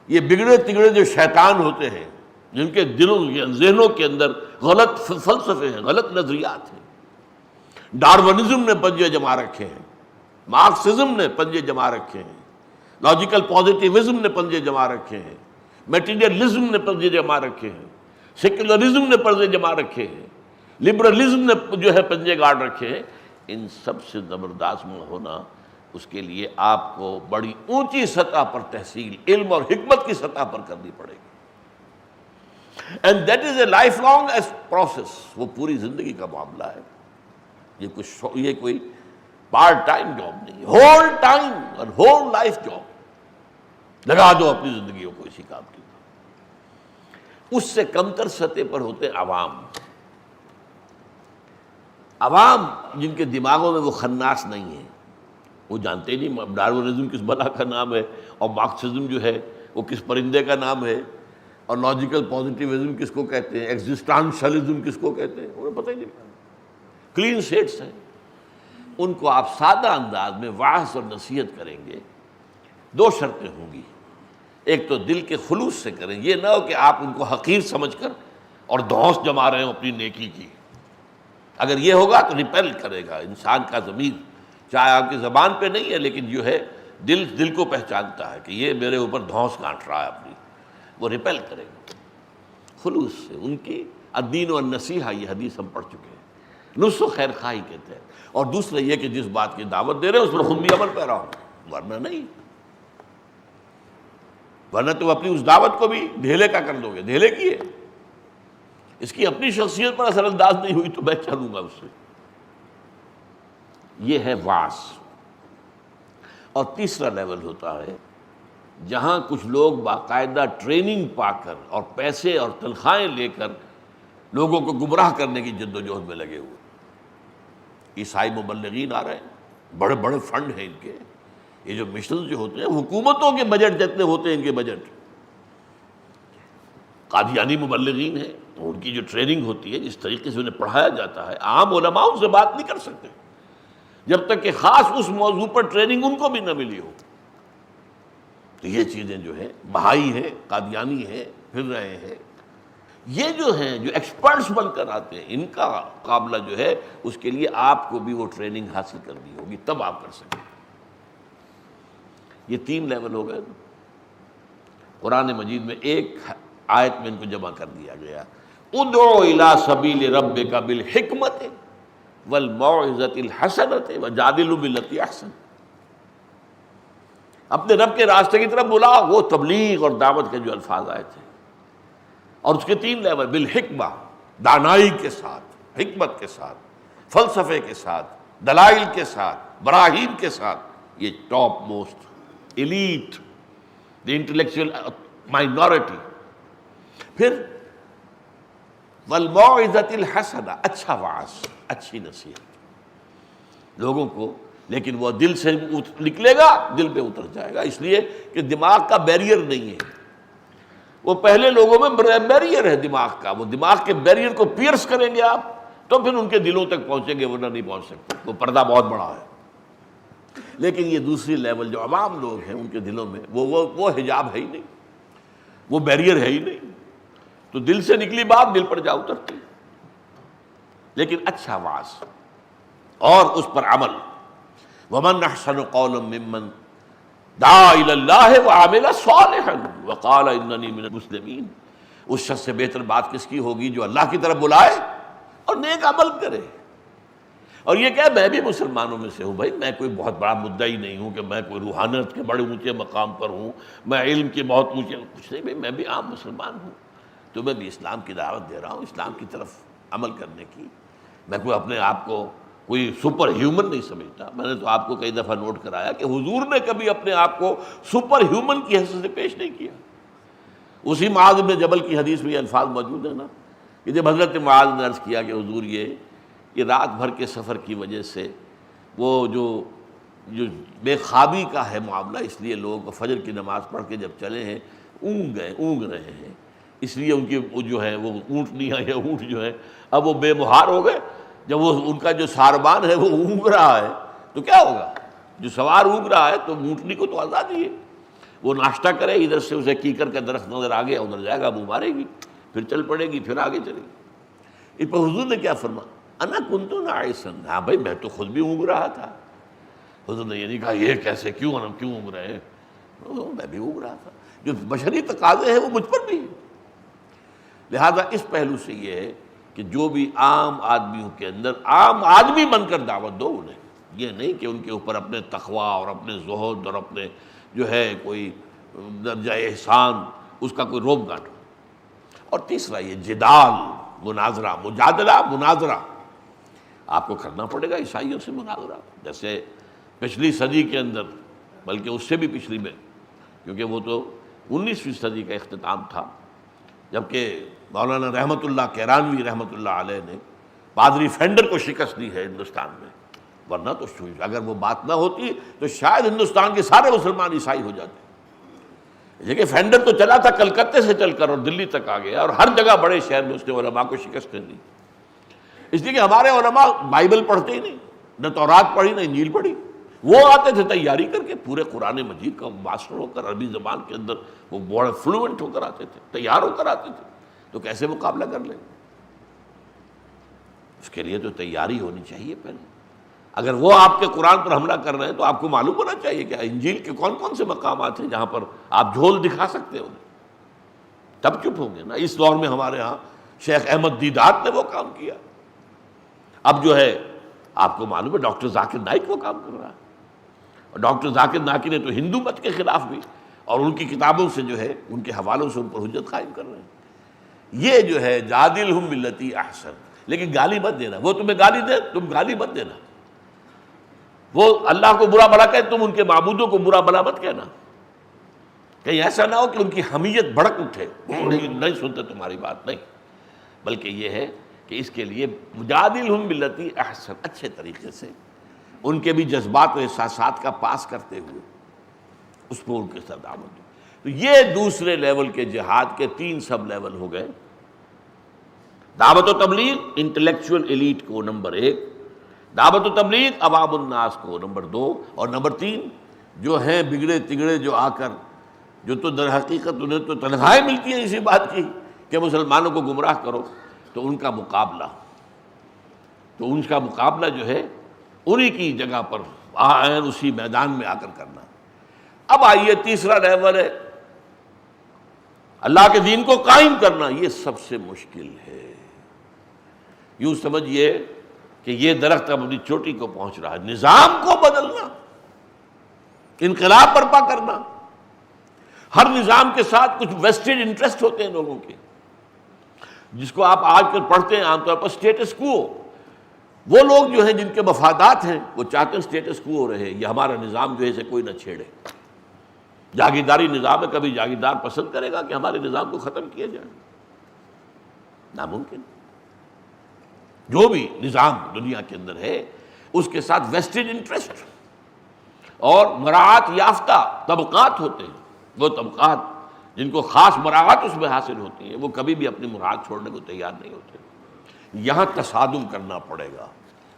یہ بگڑے تگڑے جو شیطان ہوتے ہیں، جن کے دلوں ذہنوں کے اندر غلط فلسفے ہیں، غلط نظریات ہیں، ڈارونزم نے پنجے جما رکھے ہیں، مارکسزم نے پنجے جما رکھے ہیں، لاجیکل پازیٹیوزم نے پنجے جما رکھے ہیں، میٹیریلزم نے پنجے جما رکھے ہیں، سیکولرزم نے پنجے جما رکھے ہیں، لبرلزم نے جو ہے پنجے گاڑ رکھے ہیں۔ ان سب سے زبردست ہونا، اس کے لیے آپ کو بڑی اونچی سطح پر تحصیل علم اور حکمت کی سطح پر کرنی پڑے گی، and that is a life long process, وہ پوری زندگی کا معاملہ ہے، یہ کوئی پارٹ ٹائم جاب نہیں، ہول ٹائم اور ہول لائف جاب، لگا دو اپنی زندگیوں کو اسی کام کی۔ اس سے کمتر سطح پر ہوتے عوام، عوام جن کے دماغوں میں وہ خناس نہیں ہے، وہ جانتے ہی نہیں ڈارونزم کس بلا کا نام ہے، اور مارکسزم جو ہے وہ کس پرندے کا نام ہے، اور لاجیکل پازیٹیوزم کس کو کہتے ہیں، ایگزسٹانشلزم کس کو کہتے ہیں، انہیں پتہ ہی نہیں۔ کلین سیٹس ہیں، ان کو آپ سادہ انداز میں واعظ اور نصیحت کریں گے، دو شرطیں ہوں گی، ایک تو دل کے خلوص سے کریں، یہ نہ ہو کہ آپ ان کو حقیر سمجھ کر اور دھونس جما رہے ہوں اپنی نیکی کی۔ اگر یہ ہوگا تو ریپیل کرے گا انسان کا ضمیر، چاہے آپ کی زبان پہ نہیں ہے لیکن جو ہے دل کو پہچانتا ہے کہ یہ میرے اوپر دھونس گانٹ رہا ہے اپنی، وہ ریپیل کرے گا خلوص سے۔ ان کی الدین والنصیحہ، یہ حدیث ہم پڑھ چکے ہیں، نصح و خیر خواہی کہتے ہیں، اور دوسرا یہ کہ جس بات کی دعوت دے رہے ہیں اس پر خود بھی عمل پیرا ہو، ورنہ نہیں، ورنہ تو اپنی اس دعوت کو بھی ڈھیلے کا کر دو گے، ڈھیلے کی ہے، اس کی اپنی شخصیت پر اثر انداز نہیں ہوئی تو میں چلوں گا اس سے۔ یہ ہے واعظ۔ اور تیسرا لیول ہوتا ہے جہاں کچھ لوگ باقاعدہ ٹریننگ پا کر اور پیسے اور تنخواہیں لے کر لوگوں کو گمراہ کرنے کی جد و جہد میں لگے ہوئے۔ عیسائی مبلغین آ رہے ہیں، بڑے بڑے فنڈ ہیں ان کے، یہ جو مشنز جو ہوتے ہیں حکومتوں کے بجٹ جتنے ہوتے ہیں ان کے بجٹ۔ قادیانی مبلغین ہیں تو ان کی جو ٹریننگ ہوتی ہے، جس طریقے سے انہیں پڑھایا جاتا ہے، عام علماء ان سے بات نہیں کر سکتے جب تک کہ خاص اس موضوع پر ٹریننگ ان کو بھی نہ ملی ہو۔ تو یہ چیزیں جو ہے بہائی ہیں، قادیانی ہیں، پھر رہے ہیں، یہ جو ہیں جو ایکسپرٹس بن کر آتے ہیں، ان کا مقابلہ جو ہے اس کے لیے آپ کو بھی وہ ٹریننگ حاصل کرنی ہوگی، تب آپ کر سکیں۔ یہ 3 لیول ہو گئے۔ قرآن مجید میں ایک آیت میں ان کو جمع کر دیا گیا، ادعو الی سبیل ربک بالحکمت والموعظۃ الحسنۃ وجادلھم باللتی احسن۔ اپنے رب کے راستے کی طرف بلا، وہ تبلیغ اور دعوت کے جو الفاظ آئے تھے، اور اس کے 3 لیول، بالحکمہ، دانائی کے ساتھ، حکمت کے ساتھ، فلسفے کے ساتھ، دلائل کے ساتھ، براہین کے ساتھ، یہ ٹاپ موسٹ ایلیٹ، دی انٹلیکچوئل مائنورٹی۔ پھر والموعظۃ الحسنہ، اچھا واعظ، اچھی نصیحت لوگوں کو، لیکن وہ دل سے نکلے گا، دل پہ اتر جائے گا، اس لیے کہ دماغ کا بیریئر نہیں ہے۔ وہ پہلے لوگوں میں بیریئر ہے دماغ کا، وہ دماغ کے بیریئر کو پیئرس کریں گے آپ تو پھر ان کے دلوں تک پہنچیں گے، ورنہ نہیں پہنچ سکتے، وہ پردہ بہت بڑا ہے۔ لیکن یہ دوسری لیول جو عوام لوگ ہیں ان کے دلوں میں وہ حجاب ہے ہی نہیں، وہ بیریئر ہے ہی نہیں، تو دل سے نکلی بات دل پر جا اترتی۔ لیکن اچھا واعظ اور اس پر عمل، ومن احسن قولا ممن دعا الی اللہ وعمل صالحا وقال اننی من المسلمین۔ اس شخص سے بہتر بات کس کی ہوگی جو اللہ کی طرف بلائے اور نیک عمل کرے، اور یہ کہ میں بھی مسلمانوں میں سے ہوں۔ بھائی میں کوئی بہت بڑا مدعی نہیں ہوں کہ میں کوئی روحانیت کے بڑے اونچے مقام پر ہوں، میں علم کے بہت اونچے، کچھ نہیں، میں بھی عام مسلمان ہوں، تو میں بھی اسلام کی دعوت دے رہا ہوں، اسلام کی طرف عمل کرنے کی۔ میں کوئی اپنے آپ کو کوئی سپر ہیومن نہیں سمجھتا۔ میں نے تو آپ کو کئی دفعہ نوٹ کرایا کہ حضور نے کبھی اپنے آپ کو سپر ہیومن کی حیثیت سے پیش نہیں کیا۔ اسی معاذ بن جبل کی حدیث میں یہ الفاظ موجود ہیں نا کہ جب حضرت معاذ نے عرض کیا کہ حضور یہ رات بھر کے سفر کی وجہ سے وہ جو بے خوابی کا ہے معاملہ، اس لیے لوگ فجر کی نماز پڑھ کے جب چلے ہیں اونگ رہے ہیں، اس لیے ان کی جو ہے وہ اونٹنیاں یا اونٹ جو ہے اب وہ بے مہار ہو گئے. جب وہ ان کا جو ساربان ہے وہ اونگ رہا ہے تو کیا ہوگا؟ جو سوار اونگ رہا ہے تو اونٹنی کو تو آزادی ہے، وہ ناشتہ کرے، ادھر سے اسے کیکر کا درخت نظر آ گیا ادھر جائے گا، منہ مارے گی، پھر چل پڑے گی، پھر آگے چلے گی. اس پر حضور نے کیا فرمایا؟ انا کنت ناعسا، ہاں بھائی میں تو خود بھی اونگ رہا تھا. حضور نے یہ نہیں کہا یہ کیسے، کیوں اونگ رہے ہیں، میں بھی اونگ رہا تھا. جو بشری تقاضے ہیں وہ مجھ پر بھی ہیں. لہذا اس پہلو سے یہ ہے کہ جو بھی عام آدمیوں کے اندر عام آدمی بن کر دعوت دو انہیں، یہ نہیں کہ ان کے اوپر اپنے تقویٰ اور اپنے زہد اور اپنے جو ہے کوئی درجہ احسان اس کا کوئی روب گاٹ ہو. اور تیسرا یہ جدال، مناظرہ، مجادلہ، مناظرہ آپ کو کرنا پڑے گا عیسائیوں سے مناظرہ. جیسے پچھلی صدی کے اندر، بلکہ اس سے بھی پچھلی میں، کیونکہ وہ تو 19ویں صدی کا اختتام تھا جبکہ مولانا رحمۃ اللہ کیرانوی رحمۃ اللہ علیہ نے پادری فینڈر کو شکست دی ہے ہندوستان میں. ورنہ تو اگر وہ بات نہ ہوتی تو شاید ہندوستان کے سارے مسلمان عیسائی ہو جاتے. لیکن فینڈر تو چلا تھا کلکتے سے چل کر اور دلی تک آ گیا، اور ہر جگہ بڑے شہر میں اس نے علماء کو شکستیں دی. اس لیے کہ ہمارے علماء بائبل پڑھتے ہی نہیں، نہ تورات پڑھی نہ انجیل پڑھی. وہ آتے تھے تیاری کر کے پورے قرآن مجید کا ماسٹر ہو کر، عربی زبان کے اندر وہ بڑا فلوئنٹ ہو کر آتے تھے، تیار ہو کر آتے تھے. تو کیسے مقابلہ کر لیں؟ اس کے لیے تو تیاری ہونی چاہیے پہلے. اگر وہ آپ کے قرآن پر حملہ کر رہے ہیں تو آپ کو معلوم ہونا چاہیے کہ انجیل کے کون کون سے مقامات ہیں جہاں پر آپ جھول دکھا سکتے ہو، تب چپ ہوں گے نا. اس دور میں ہمارے ہاں شیخ احمد دیدات نے وہ کام کیا. اب جو ہے آپ کو معلوم ہے ڈاکٹر ذاکر نائک وہ کام کر رہا ہے. اور ڈاکٹر ذاکر نائک نے تو ہندو مت کے خلاف بھی، اور ان کی کتابوں سے جو ہے ان کے حوالوں سے ان پر حجت قائم کر رہے ہیں. یہ جو ہے جادلہم باللتی احسن، لیکن گالی مت دینا. وہ تمہیں گالی دے تم گالی مت دینا. وہ اللہ کو برا بھلا کہے تم ان کے معبودوں کو برا بھلا مت کہنا. کہیں ایسا نہ ہو کہ ان کی حمیت بھڑک اٹھے، نہیں سنتے تمہاری بات، نہیں. بلکہ یہ ہے کہ اس کے لیے جادلہم باللتی احسن، اچھے طریقے سے ان کے بھی جذبات و احساسات کا پاس کرتے ہوئے اس پر ان کے ساتھ دعوت دو. تو یہ دوسرے لیول کے جہاد کے 3 سب لیول ہو گئے. دعوت و تبلیغ انٹلیکچوئل ایلیٹ کو نمبر 1، دعوت و تبلیغ عوام الناس کو نمبر 2، اور نمبر 3 جو ہیں بگڑے تگڑے جو آ کر جو تو در حقیقت انہیں تو تنخواہیں ملتی ہیں اسی بات کی کہ مسلمانوں کو گمراہ کرو، تو ان کا مقابلہ جو ہے انہی کی جگہ پر اسی میدان میں آ کر کرنا. اب آئیے تیسرا لیول ہے اللہ کے دین کو قائم کرنا. یہ سب سے مشکل ہے. یوں سمجھیے کہ یہ درخت اب اپنی چوٹی کو پہنچ رہا ہے. نظام کو بدلنا، انقلاب برپا کرنا. ہر نظام کے ساتھ کچھ ویسٹڈ انٹرسٹ ہوتے ہیں لوگوں کے، جس کو آپ آج کل پڑھتے ہیں عام طور پر اسٹیٹس کو. وہ لوگ جو ہیں جن کے مفادات ہیں وہ چاہتے ہیں اسٹیٹس کو رہے، یہ ہمارا نظام جو ہے اسے کوئی نہ چھیڑے. جاگیرداری نظام ہے، کبھی جاگیردار پسند کرے گا کہ ہمارے نظام کو ختم کیا جائے؟ ناممکن. جو بھی نظام دنیا کے اندر ہے اس کے ساتھ ویسٹڈ انٹرسٹ اور مراعات یافتہ طبقات ہوتے ہیں. وہ طبقات جن کو خاص مراعات اس میں حاصل ہوتی ہیں وہ کبھی بھی اپنی مراعات چھوڑنے کو تیار نہیں ہوتے. یہاں تصادم کرنا پڑے گا،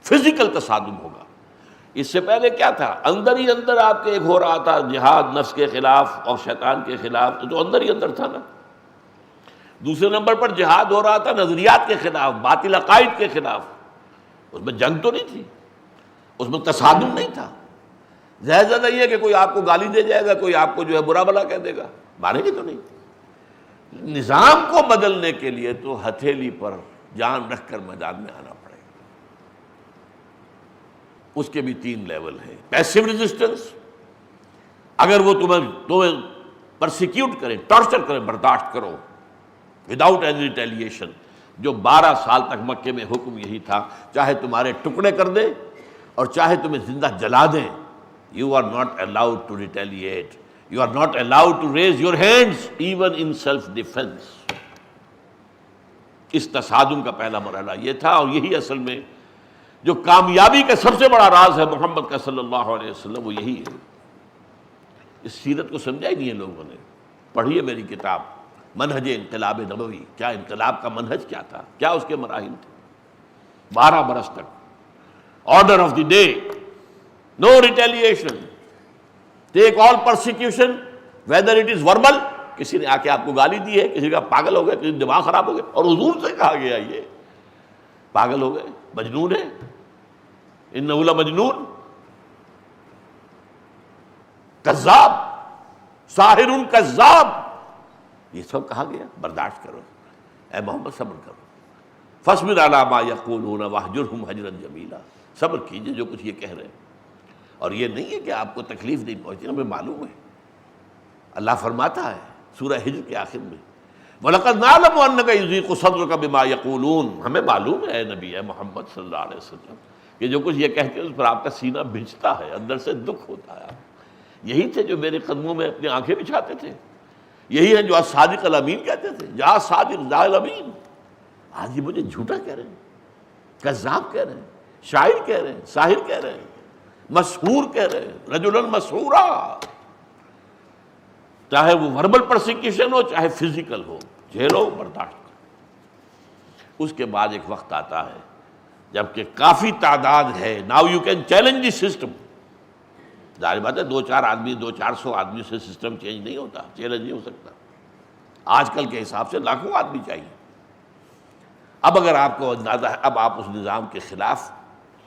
فزیکل تصادم ہوگا. اس سے پہلے کیا تھا؟ اندر ہی اندر آپ کے ایک ہو رہا تھا جہاد نفس کے خلاف اور شیطان کے خلاف، تو اندر ہی اندر تھا نا. دوسرے نمبر پر جہاد ہو رہا تھا نظریات کے خلاف، باطل عقائد کے خلاف. اس میں جنگ تو نہیں تھی، اس میں تصادم نہیں تھا. زیادہ نہیں ہے کہ کوئی آپ کو گالی دے جائے گا، کوئی آپ کو جو ہے برا بھلا کہہ دے گا، مانیں گے تو نہیں. نظام کو بدلنے کے لیے تو ہتھیلی پر جان رکھ کر میدان میں آنا پڑے گا. اس کے بھی 3 لیول ہیں. پیسو ریزسٹنس، اگر وہ تمہیں پرسیکیوٹ کریں، ٹارچر کریں، برداشت کرو وداؤٹ اینی ریٹیلیشن. جو 12 سال تک مکے میں حکم یہی تھا، چاہے تمہارے ٹکڑے کر دیں اور چاہے تمہیں زندہ جلا دیں، you are not allowed to retaliate. You are not allowed to raise your hands even in self-defense. اس تصادم کا پہلا مرحلہ یہ تھا، اور یہی اصل میں جو کامیابی کا سب سے بڑا راز ہے محمد کا صلی اللہ علیہ وسلم، وہ یہی ہے۔ اس سیرت کو سمجھا ہی نہیں ہے لوگوں نے۔ پڑھیے میری کتاب منہج انقلاب نبوی، کیا انقلاب کا منہج کیا تھا، کیا اس کے مراحل تھے۔ 12 برس تک order of the day, know retaliation, take all persecution whether it is verbal. کسی نے آ کے آپ کو گالی دی ہے، کسی کا پاگل ہو گئے، کسی دماغ خراب ہو گئے، اور حضور سے کہا گیا یہ پاگل ہو گئے، مجنون ہے، انہ لمجنون، کذاب، ساحر کذاب، یہ سب کہا گیا۔ برداشت کرو اے محمد، صبر کرو۔ فاصبر علی ما یقولون واہجرہم ہجرا جمیلا، صبر کیجئے جو کچھ یہ کہہ رہے ہیں۔ اور یہ نہیں ہے کہ آپ کو تکلیف نہیں پہنچی، ہمیں معلوم ہے۔ اللہ فرماتا ہے سورہ ہجر کے آخر میں وَلَقَدْ نَعْلَمُ أَنَّكَ يُضِيقُ صَدْرُكَ بِمَا يَقُولُونَ، ہمیں معلوم ہے اے نبی، اے محمد صلی اللہ علیہ وسلم، کہ جو کچھ یہ کہتے ہیں اس پر آپ کا سینہ بھجتا ہے، اندر سے دکھ ہوتا ہے۔ یہی تھے جو میرے قدموں میں اپنی آنکھیں بچھاتے تھے، یہی ہیں جو آج صادق الامین کہتے تھے، جہاں صادق ذا الامین، آج یہ مجھے جھوٹا کہہ رہے ہیں، کذاب کہہ رہے ہیں، شاعر کہہ رہے ہیں، ساحر کہہ رہے ہیں، مسحور کہہ رہے ہیں، رجلا مسحورا۔ چاہے وہ وربل پرسیکیوشن ہو، چاہے فزیکل ہو، جھیلو، برداشت کرو۔ اس کے بعد ایک وقت آتا ہے جبکہ کافی تعداد ہے، now you can challenge the system. ظاہر بات ہے 2-4 آدمی، 200-400 آدمی سے سسٹم چینج نہیں ہوتا، چیلنج نہیں ہو سکتا۔ آج کل کے حساب سے لاکھوں آدمی چاہیے۔ اب اگر آپ کو اندازہ ہے، اب آپ اس نظام کے خلاف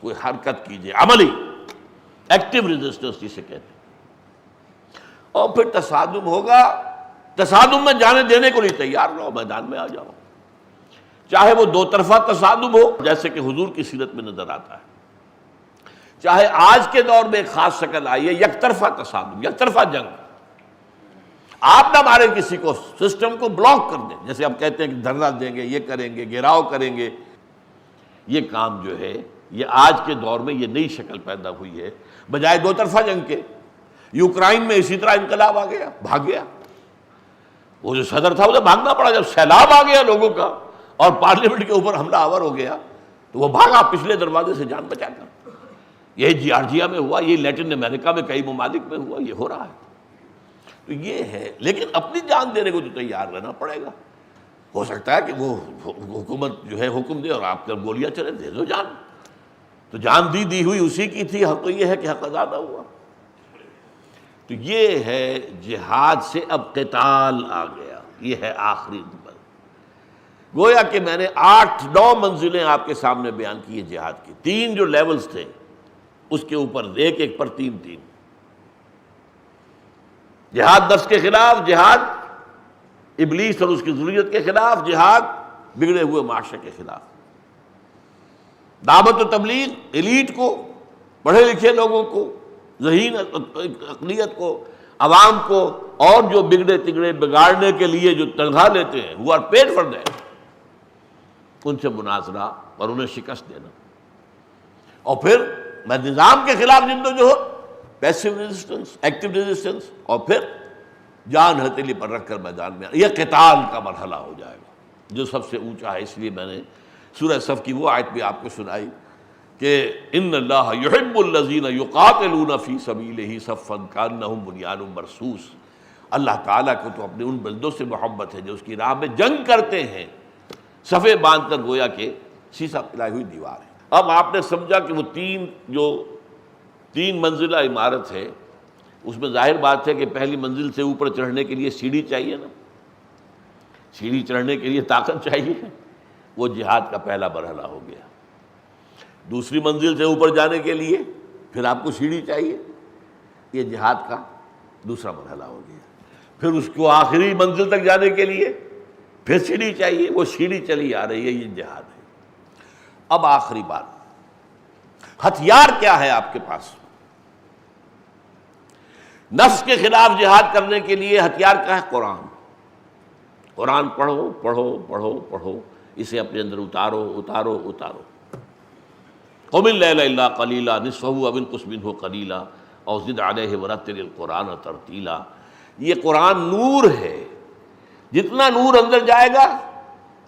کوئی حرکت کیجیے، عملی ایکٹیو ریزسٹنس جسے کہتے ہیں، اور پھر تصادم ہوگا۔ تصادم میں جانے دینے کو نہیں تیار رہو، میدان میں آ جاؤ، چاہے وہ 2 طرفہ تصادم ہو جیسے کہ حضور کی سیرت میں نظر آتا ہے، چاہے آج کے دور میں ایک خاص شکل آئی ہے یک طرفہ تصادم، یک طرفہ جنگ۔ آپ نہ مارے کسی کو، سسٹم کو بلاک کر دیں، جیسے ہم کہتے ہیں کہ دھرنا دیں گے، یہ کریں گے، گھیراؤ کریں گے۔ یہ کام جو ہے یہ آج کے دور میں یہ نئی شکل پیدا ہوئی ہے، بجائے 2 طرفہ جنگ کے۔ یوکرائن میں اسی طرح انقلاب آ گیا، بھاگ گیا، وہ جو صدر تھا اسے بھاگنا پڑا۔ جب سیلاب آ گیا لوگوں کا اور پارلیمنٹ کے اوپر حملہ آور ہو گیا تو وہ بھاگا پچھلے دروازے سے جان بچا کر۔ یہ جارجیا میں ہوا، یہ لیٹن امریکہ میں کئی ممالک میں ہوا، یہ ہو رہا ہے۔ تو یہ ہے، لیکن اپنی جان دینے کو تو تیار رہنا پڑے گا۔ ہو سکتا ہے کہ وہ حکومت جو ہے حکم دے اور آپ پر گولیاں چلے، دے دو جان، تو جان دی ہوئی اسی کی تھی، حق تو یہ ہے کہ حق ادا نہ ہوا۔ تو یہ ہے جہاد سے اب قتال آ گیا، یہ ہے آخری نمبر۔ گویا کہ میں نے 8-9 منزلیں آپ کے سامنے بیان کی ہے جہاد کی، 3 جو لیولز تھے اس کے اوپر ایک پر 3 جہاد نفس کے خلاف، جہاد ابلیس اور اس کی ذریت کے خلاف، جہاد بگڑے ہوئے معاشرے کے خلاف، دعوت و تبلیغ ایلیٹ کو، پڑھے لکھے لوگوں کو، ذہین اقلیت کو، عوام کو، اور جو بگڑے تگڑے بگاڑنے کے لیے جو تنخواہ لیتے ہیں، who are paid for that، ان سے مناظرہ اور انہیں شکست دینا۔ اور پھر میں نظام کے خلاف جدوجہد، پیسو ریزسٹنس، ایکٹیو ریزسٹنس، اور پھر جان ہتھیلی پر رکھ کر میدان میں، یہ قتال کا مرحلہ ہو جائے گا جو سب سے اونچا ہے۔ اس لیے میں نے سورہ صف کی وہ آیت بھی آپ کو سنائی کہ ان اللہ یحب الذین یقاتلون فی سبیلہ صفا کانہم بنیان مرصوص۔ اللہ تعالیٰ کو تو اپنے ان بندوں سے محبت ہے جو اس کی راہ میں جنگ کرتے ہیں، صفے باندھ کر، گویا کہ سیسا پلائی ہوئی دیوار ہے۔ اب آپ نے سمجھا کہ وہ 3 منزلہ عمارت ہے، اس میں ظاہر بات ہے کہ پہلی منزل سے اوپر چڑھنے کے لیے سیڑھی چاہیے نا، سیڑھی چڑھنے کے لیے طاقت چاہیے، وہ جہاد کا پہلا مرحلہ ہو گیا۔ دوسری منزل سے اوپر جانے کے لیے پھر آپ کو سیڑھی چاہیے، یہ جہاد کا دوسرا مرحلہ ہو گیا۔ پھر اس کو آخری منزل تک جانے کے لیے پھر سیڑھی چاہیے، وہ سیڑھی چلی آ رہی ہے، یہ جہاد ہے۔ اب آخری بات، ہتھیار کیا ہے آپ کے پاس؟ نفس کے خلاف جہاد کرنے کے لیے ہتھیار کیا ہے؟ قرآن۔ قرآن پڑھو پڑھو پڑھو پڑھو، اسے اپنے اندر اتارو اتارو اتارو۔ قم اللیل الا قلیلا نصفہ او انقص منہ قلیلا او زد علیہ ورتل القرآن ترتیلا۔ یہ قرآن نور ہے، جتنا نور اندر جائے گا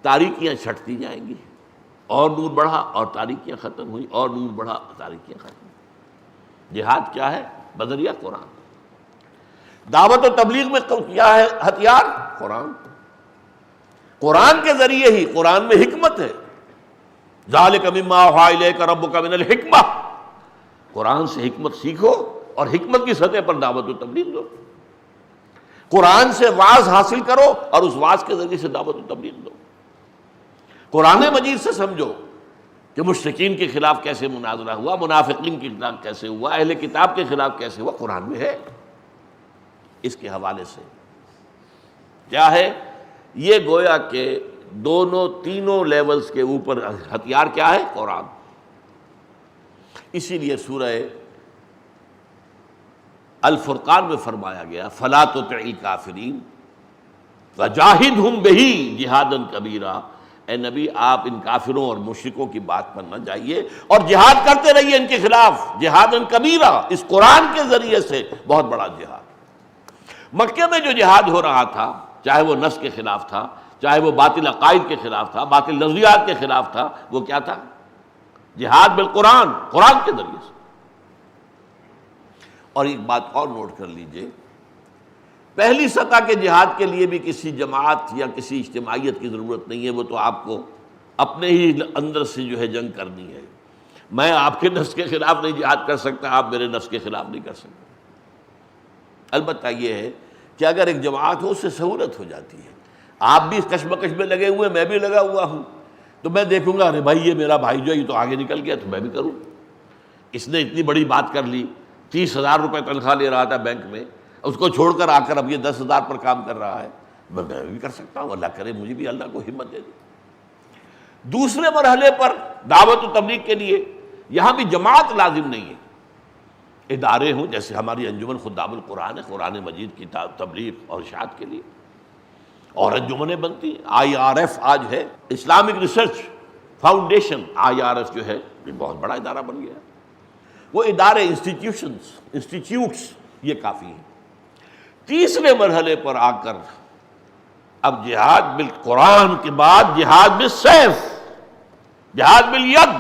تاریکیاں چھٹتی جائیں گی، اور نور بڑھا اور تاریکیاں ختم ہوئی، اور نور بڑھا تاریکیاں ختم ہوئی۔ جہاد کیا ہے؟ بذریعہ قرآن۔ دعوت و تبلیغ میں کیا ہے ہتھیار؟ قرآن۔ قرآن کے ذریعے ہی، قرآن میں حکمت ہے، ذالک مما اوحی الیک ربک من الحکمہ، قرآن سے حکمت سیکھو اور حکمت کی سطح پر دعوت و تبلیغ دو، قرآن سے وعظ حاصل کرو اور اس وعظ کے ذریعے سے دعوت و تبلیغ دو۔ قرآن مجید سے سمجھو کہ مشرکین کے خلاف کیسے مناظرہ ہوا، منافقین کے خلاف کیسے ہوا، اہل کتاب کے خلاف کیسے ہوا، قرآن میں ہے۔ اس کے حوالے سے کیا ہے؟ یہ گویا کہ دونوں تینوں لیولز کے اوپر ہتھیار کیا ہے؟ قرآن۔ اسی لیے سورہ الفرقان میں فرمایا گیا فَلَا تُطِعِ الْكَافِرِينَ وَجَاهِدْهُمْ بِهِ جِهَادًا كَبِيرًا، اے نبی آپ ان کافروں اور مشرکوں کی بات پر نہ جائیے اور جہاد کرتے رہیے ان کے خلاف، جہادًا کبیرہ، اس قرآن کے ذریعے سے بہت بڑا جہاد۔ مکے میں جو جہاد ہو رہا تھا، چاہے وہ نفس کے خلاف تھا، چاہے وہ باطل عقائد کے خلاف تھا، باطل نظریات کے خلاف تھا، وہ کیا تھا؟ جہاد بالقرآن، قرآن کے ذریعے سے۔ اور ایک بات اور نوٹ کر لیجئے، پہلی سطح کے جہاد کے لیے بھی کسی جماعت یا کسی اجتماعیت کی ضرورت نہیں ہے، وہ تو آپ کو اپنے ہی اندر سے جو ہے جنگ کرنی ہے۔ میں آپ کے نفس کے خلاف نہیں جہاد کر سکتا، آپ میرے نفس کے خلاف نہیں کر سکتے۔ البتہ یہ ہے کہ اگر ایک جماعت ہو، اس سے سہولت ہو جاتی ہے، آپ بھی کشمکش میں لگے ہوئے، میں بھی لگا ہوا ہوں، تو میں دیکھوں گا ارے بھائی یہ میرا بھائی جو ہے یہ تو آگے نکل گیا، تو میں بھی کروں۔ اس نے اتنی بڑی بات کر لی، 30,000 روپے تنخواہ لے رہا تھا بینک میں، اس کو چھوڑ کر آ کر اب یہ 10,000 پر کام کر رہا ہے، میں بھی کر سکتا ہوں، اللہ کرے مجھے بھی اللہ کو ہمت دے دے۔ دوسرے مرحلے پر دعوت و تبلیغ کے لیے یہاں بھی جماعت لازم نہیں ہے، ادارے ہوں، جیسے ہماری انجمن خدام القرآن ہے، قرآن مجید کی تبلیغ اور اشاعت کے لیے، اور انجمنیں بنتی ہیں۔ IRF آج ہے، اسلامک ریسرچ فاؤنڈیشن، IRF جو ہے یہ بہت بڑا ادارہ بن گیا۔ وہ ادارے، انسٹیٹیوٹس یہ کافی ہیں۔ تیسرے مرحلے پر آ کر اب جہاد بالقرآن کے بعد جہاد بالسیف، جہاد بالید،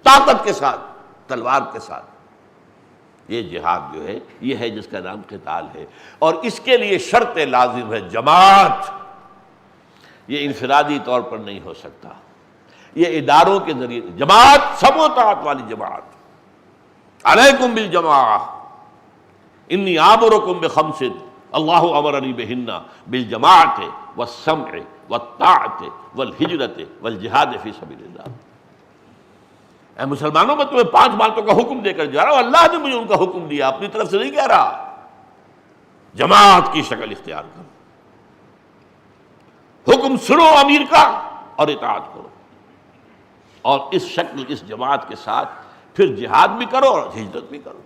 طاقت کے ساتھ، تلوار کے ساتھ، یہ جہاد جو ہے یہ ہے جس کا نام قتال ہے، اور اس کے لیے شرط لازم ہے جماعت۔ یہ انفرادی طور پر نہیں ہو سکتا، یہ اداروں کے ذریعے جماعت، سم و طاعت والی جماعت۔ علیکم بالجماعہ انی آمرکم بخمس اللہ امرنی بہن بالجماعت والسمع والطاعت والہجرت والجہاد فی سبیل اللہ۔ اے مسلمانوں، میں تمہیں 5 باتوں کا حکم دے کر جا رہا ہوں، اللہ نے مجھے ان کا حکم دیا، اپنی طرف سے نہیں کہہ رہا۔ جماعت کی شکل اختیار کرو، حکم سنو امیر کا اور اطاعت کرو، اور اس شکل، اس جماعت کے ساتھ پھر جہاد بھی کرو اور ہجرت بھی کرو۔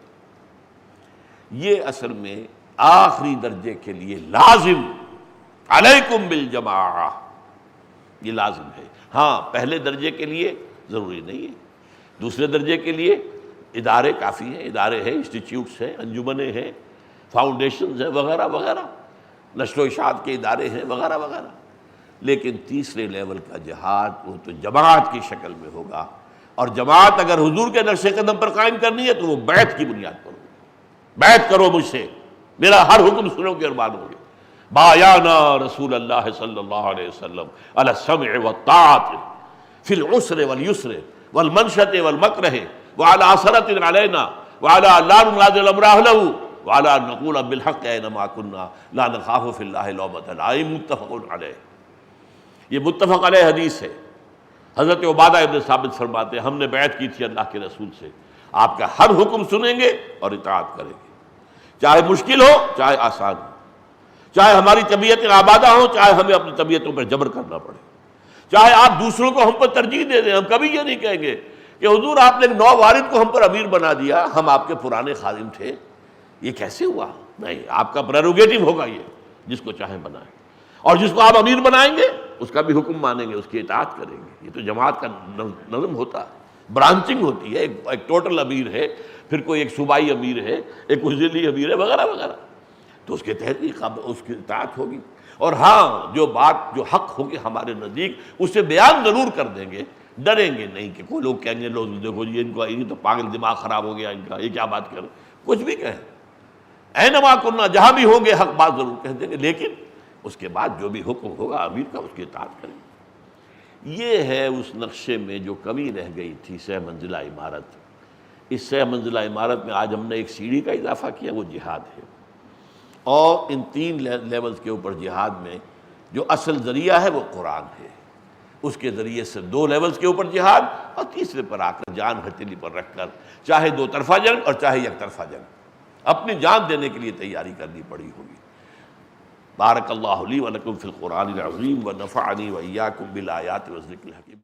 یہ اصل میں آخری درجے کے لیے لازم، علیکم بالجماعہ، یہ لازم ہے۔ ہاں، پہلے درجے کے لیے ضروری نہیں ہے، دوسرے درجے کے لیے ادارے کافی ہیں، ادارے ہیں، انسٹیٹیوٹس ہیں، انجمنیں ہیں، فاؤنڈیشنز ہیں، وغیرہ وغیرہ، نشر و اشاعت کے ادارے ہیں، وغیرہ وغیرہ۔ لیکن تیسرے لیول کا جہاد وہ تو جماعت کی شکل میں ہوگا، اور جماعت اگر حضور کے نقش قدم پر قائم کرنی ہے تو وہ بیعت کی بنیاد پر ہوگی۔ بیعت کرو مجھ سے، میرا ہر حکم سنو گے اور مانو گے۔ بایانا رسول اللہ صلی اللہ علیہ وسلم علی السمع والطاعت فی العسر والیسر والمنشط والمکرہ وعلی عثرۃ علینا وعلی لا ننازع امر اہلہ وعلی ان نقول بالحق اینما کنا لا نخاف فی اللہ لومۃ لائم، متفق علیہ۔ یہ متفق علیہ حدیث ہے۔ حضرت عبادہ ابن ثابت فرماتے ہیں ہم نے بیعت کی تھی اللہ کے رسول سے، آپ کا ہر حکم سنیں گے اور اطاعت کریں گے، چاہے مشکل ہو چاہے آسان ہو، چاہے ہماری طبیعتیں آبادہ ہوں چاہے ہمیں اپنی طبیعتوں پر جبر کرنا پڑے، چاہے آپ دوسروں کو ہم پر ترجیح دے دیں، ہم کبھی یہ نہیں کہیں گے کہ حضور آپ نے 9 وارد کو ہم پر امیر بنا دیا، ہم آپ کے پرانے خادم تھے، یہ کیسے ہوا؟ نہیں، آپ کا پریروگیٹو ہوگا یہ، جس کو چاہیں بنائیں، اور جس کو آپ امیر بنائیں گے اس کا بھی حکم مانیں گے، اس کی اطاعت کریں گے۔ یہ تو جماعت کا نظم ہوتا ہے، برانچنگ ہوتی ہے، ایک ٹوٹل امیر ہے، پھر کوئی ایک صوبائی امیر ہے، ایک ضلعی امیر ہے، وغیرہ وغیرہ۔ تو اس کے تحت اس کی اطاعت ہوگی۔ اور ہاں جو بات جو حق ہوگی ہمارے نزدیک اسے بیان ضرور کر دیں گے، ڈریں گے نہیں کہ کوئی لوگ کہیں گے لوگ دیکھو جی ان کو یہ تو پاگل دماغ خراب ہو گیا ان کا، یہ کیا بات کر، کچھ بھی کہیں، اینما کننا، جہاں بھی ہوں گے حق بات ضرور کہہ دیں گے، لیکن اس کے بعد جو بھی حکم ہوگا امیر کا اس کی اطاعت کریں۔ یہ ہے اس نقشے میں جو کمی رہ گئی تھی 6 منزلہ عمارت۔ اس 6 منزلہ عمارت میں آج ہم نے ایک سیڑھی کا اضافہ کیا، وہ جہاد ہے، اور ان 3 لیولز کے اوپر جہاد میں جو اصل ذریعہ ہے وہ قرآن ہے، اس کے ذریعے سے 2 لیولز کے اوپر جہاد، اور تیسرے پر آ کر جان ہتھیلی پر رکھ کر چاہے 2 طرفہ جنگ اور چاہے یک طرفہ جنگ اپنی جان دینے کے لیے تیاری کرنی پڑی ہوگی۔ بارک اللہ لی و لکم فی القرآن العظیم ونفعنی و ایاکم بالآیات والذکر الحکیم۔